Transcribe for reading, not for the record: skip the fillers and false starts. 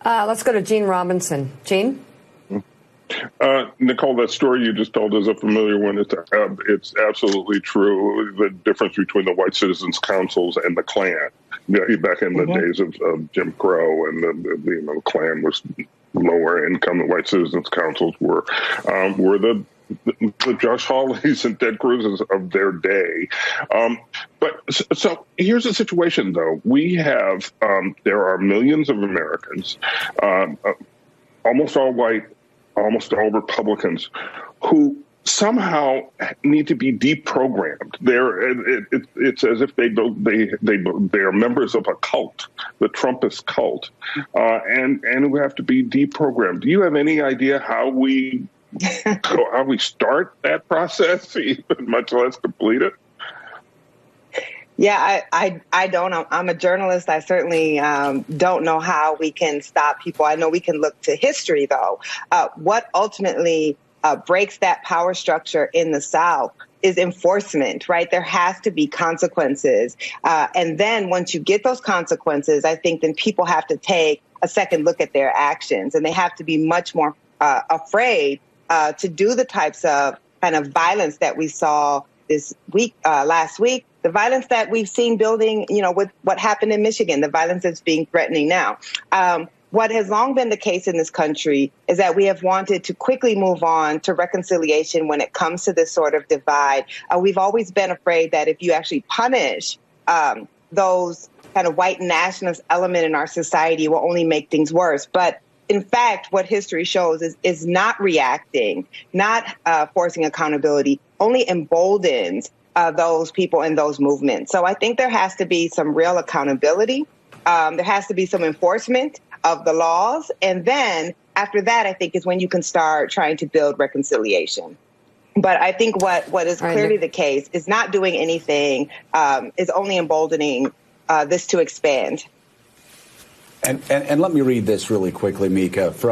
Let's go to Gene Robinson. Gene? Nicole, that story you just told is a familiar one. It's absolutely true. The difference between the white citizens' councils and the Klan. Back in the days of Jim Crow, and the Klan was lower income. The white citizens' councils were the Josh Hawleys and Ted Cruz's of their day. So here's the situation, though. We have there are millions of Americans, almost all white, almost all Republicans, who somehow need to be deprogrammed. It's as if they are members of a cult, the Trumpist cult, and who have to be deprogrammed. Do you have any idea how we start that process, much less complete it? Yeah, I don't know. I'm a journalist. I certainly don't know how we can stop people. I know we can look to history, though. What ultimately breaks that power structure in the South is enforcement, right? There has to be consequences. And then once you get those consequences, I think then people have to take a second look at their actions, and they have to be much more afraid to do the types of kind of violence that we saw this week, last week, the violence that we've seen building, with what happened in Michigan, the violence that's being threatening now. What has long been the case in this country is that we have wanted to quickly move on to reconciliation when it comes to this sort of divide. We've always been afraid that if you actually punish those kind of white nationalist element in our society, it will only make things worse. But in fact, what history shows is not reacting, not forcing accountability, only emboldens those people and those movements. So I think there has to be some real accountability. There has to be some enforcement of the laws. And then after that, I think is when you can start trying to build reconciliation. But I think what is clearly the case is not doing anything is only emboldening this to expand. And let me read this really quickly, Mika, from